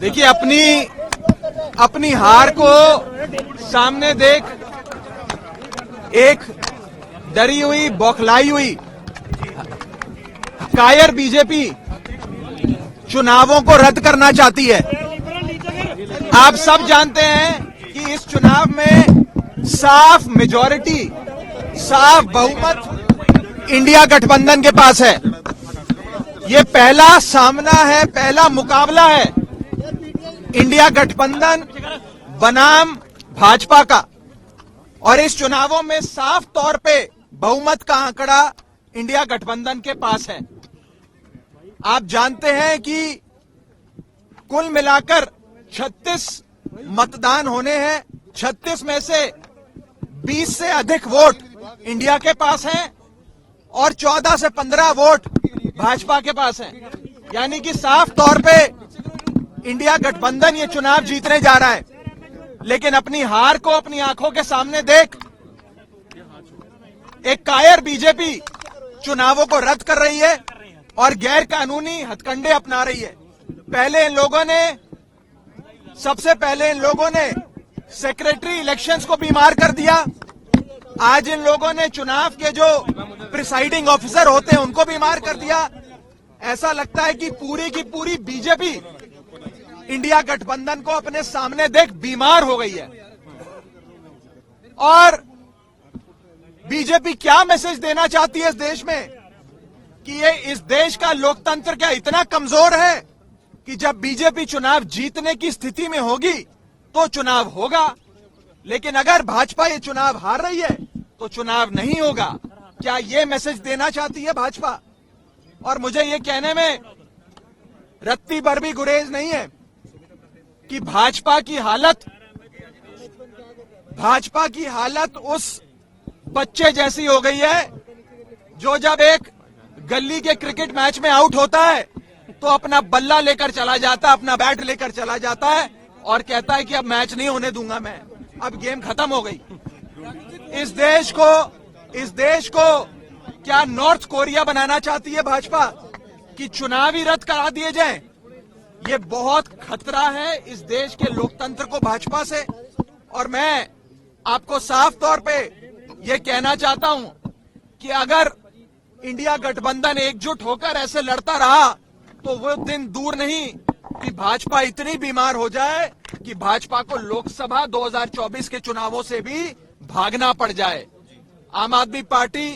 देखिए, अपनी हार को सामने देख एक डरी हुई, बौखलाई हुई, कायर बीजेपी चुनावों को रद्द करना चाहती है। आप सब जानते हैं कि इस चुनाव में साफ मेजॉरिटी, साफ बहुमत इंडिया गठबंधन के पास है। ये पहला सामना है, पहला मुकाबला है इंडिया गठबंधन बनाम भाजपा का, और इस चुनावों में साफ तौर पे बहुमत का आंकड़ा इंडिया गठबंधन के पास है। आप जानते हैं कि कुल मिलाकर 36 मतदान होने हैं। 36 में से 20 से अधिक वोट इंडिया के पास हैं और 14 से 15 वोट भाजपा के पास हैं। यानी कि साफ तौर पे इंडिया गठबंधन ये चुनाव जीतने जा रहा है। लेकिन अपनी हार को अपनी आंखों के सामने देख एक कायर बीजेपी चुनावों को रद्द कर रही है और गैर कानूनी हथकंडे अपना रही है। सबसे पहले इन लोगों ने सेक्रेटरी इलेक्शंस को बीमार कर दिया। आज इन लोगों ने चुनाव के जो प्रिसाइडिंग ऑफिसर होते हैं उनको बीमार कर दिया। ऐसा लगता है कि पूरी की पूरी बीजेपी इंडिया गठबंधन को अपने सामने देख बीमार हो गई है। और बीजेपी क्या मैसेज देना चाहती है इस देश में कि ये इस देश का लोकतंत्र क्या इतना कमजोर है कि जब बीजेपी चुनाव जीतने की स्थिति में होगी तो चुनाव होगा, लेकिन अगर भाजपा ये चुनाव हार रही है तो चुनाव नहीं होगा। क्या ये मैसेज देना चाहती है भाजपा? और मुझे ये कहने में रत्ती भर भी गुरेज नहीं है कि भाजपा की हालत उस बच्चे जैसी हो गई है जो जब एक गली के क्रिकेट मैच में आउट होता है तो अपना बल्ला लेकर चला जाता है, अपना बैट लेकर चला जाता है और कहता है कि अब मैच नहीं होने दूंगा मैं, अब गेम खत्म हो गई। इस देश को क्या नॉर्थ कोरिया बनाना चाहती है भाजपा कि चुनाव ही रद्द करा दिए जाएं? ये बहुत खतरा है इस देश के लोकतंत्र को भाजपा से। और मैं आपको साफ तौर पे ये कहना चाहता हूं कि अगर इंडिया गठबंधन एकजुट होकर ऐसे लड़ता रहा तो वो दिन दूर नहीं कि भाजपा इतनी बीमार हो जाए कि भाजपा को लोकसभा 2024 के चुनावों से भी भागना पड़ जाए। आम आदमी पार्टी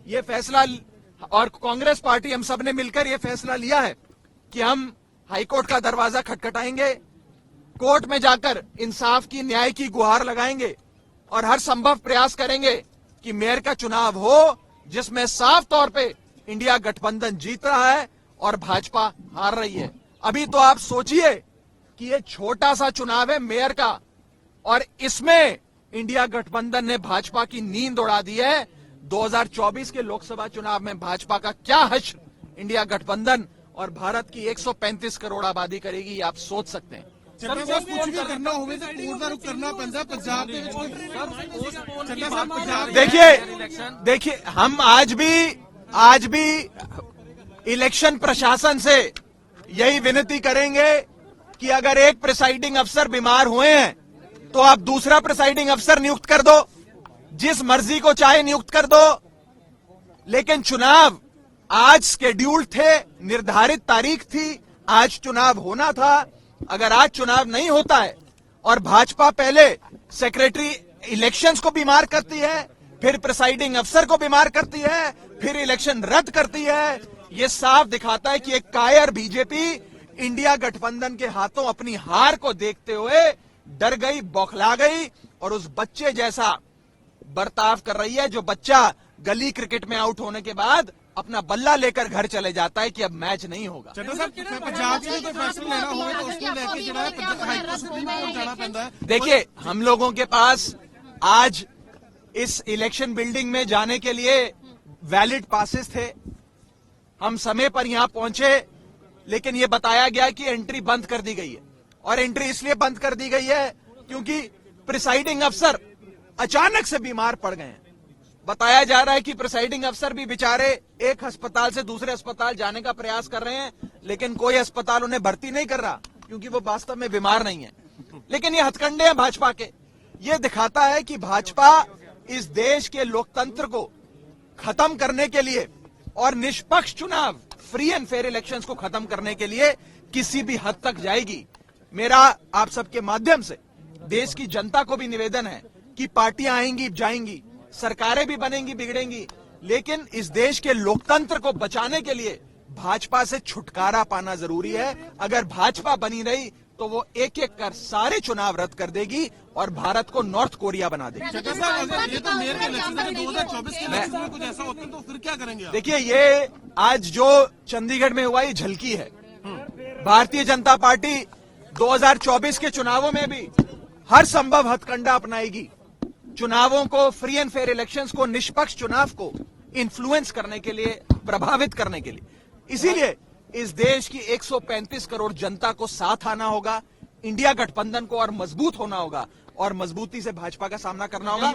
ये फैसला और कांग्रेस पार्टी हम सब ने मिलकर ये फैसला लिया है कि हम हाईकोर्ट का दरवाजा खटखटाएंगे, कोर्ट में जाकर इंसाफ की, न्याय की गुहार लगाएंगे और हर संभव प्रयास करेंगे कि मेयर का चुनाव हो जिसमें साफ तौर पे इंडिया गठबंधन जीत रहा है और भाजपा हार रही है। अभी तो आप सोचिए कि ये छोटा सा चुनाव है मेयर का और इसमें इंडिया गठबंधन ने भाजपा की नींद उड़ा दी है। 2024 के लोकसभा चुनाव में भाजपा का क्या हश्र इंडिया गठबंधन और भारत की 135 करोड़ आबादी करेगी, ये आप सोच सकते हैं। देखिए हम आज भी इलेक्शन प्रशासन से यही विनती करेंगे कि अगर एक प्रिसाइडिंग अफसर बीमार हुए हैं तो आप दूसरा प्रिसाइडिंग अफसर नियुक्त कर दो, जिस मर्जी को चाहे नियुक्त कर दो। लेकिन चुनाव आज शेड्यूल्ड थे, निर्धारित तारीख थी, आज चुनाव होना था। अगर आज चुनाव नहीं होता है और भाजपा पहले सेक्रेटरी इलेक्शंस को बीमार करती है, फिर प्रिसाइडिंग अफसर को बीमार करती है, फिर इलेक्शन रद्द करती है, ये साफ दिखाता है कि एक कायर बीजेपी इंडिया गठबंधन के हाथों अपनी हार को देखते हुए डर गई, बौखला गई और उस बच्चे जैसा बर्ताव कर रही है जो बच्चा गली क्रिकेट में आउट होने के बाद अपना बल्ला लेकर घर चले जाता है कि अब मैच नहीं होगा। देखिए, हम लोगों के पास आज इस इलेक्शन बिल्डिंग में जाने के लिए वैलिड पासेस थे। हम समय पर यहां पहुंचे, लेकिन ये बताया गया कि एंट्री बंद कर दी गई है। और एंट्री इसलिए बंद कर दी गई है क्योंकि प्रिसाइडिंग अफसर अचानक से बीमार पड़ गए हैं। बताया जा रहा है कि प्रिसाइडिंग अफसर भी बेचारे एक अस्पताल से दूसरे अस्पताल जाने का प्रयास कर रहे हैं, लेकिन कोई अस्पताल उन्हें भर्ती नहीं कर रहा। क्योंकि वो वास्तव में बीमार नहीं है, लेकिन ये हथकंडे हैं भाजपा के। ये दिखाता है कि भाजपा इस देश के लोकतंत्र को खत्म करने के लिए और निष्पक्ष चुनाव, फ्री एंड फेयर इलेक्शंस को खत्म करने के लिए किसी भी हद तक जाएगी। मेरा आप सबके माध्यम से देश की जनता को भी निवेदन है कि पार्टियां आएंगी जाएंगी, सरकारें भी बनेंगी बिगड़ेंगी, लेकिन इस देश के लोकतंत्र को बचाने के लिए भाजपा से छुटकारा पाना जरूरी है। अगर भाजपा बनी रही तो वो एक एक कर सारे चुनाव रद्द कर देगी और भारत को नॉर्थ कोरिया बना देगी। अगर ये तो मेयर के इलेक्शन है, 2024 के इलेक्शन में कुछ ऐसा होता है तो फिर क्या करेंगे आप? देखिए, ये आज जो चंडीगढ़ में हुआ ये झलकी है। भारतीय जनता पार्टी 2024 के चुनावों में भी हर संभव हथकंडा अपनाएगी, चुनावों को, फ्री एंड फेयर इलेक्शंस को, निष्पक्ष चुनाव को इन्फ्लुएंस करने के लिए, प्रभावित करने के लिए। इसीलिए इस देश की 135 करोड़ जनता को साथ आना होगा, इंडिया गठबंधन को और मजबूत होना होगा और मजबूती से भाजपा का सामना करना होगा।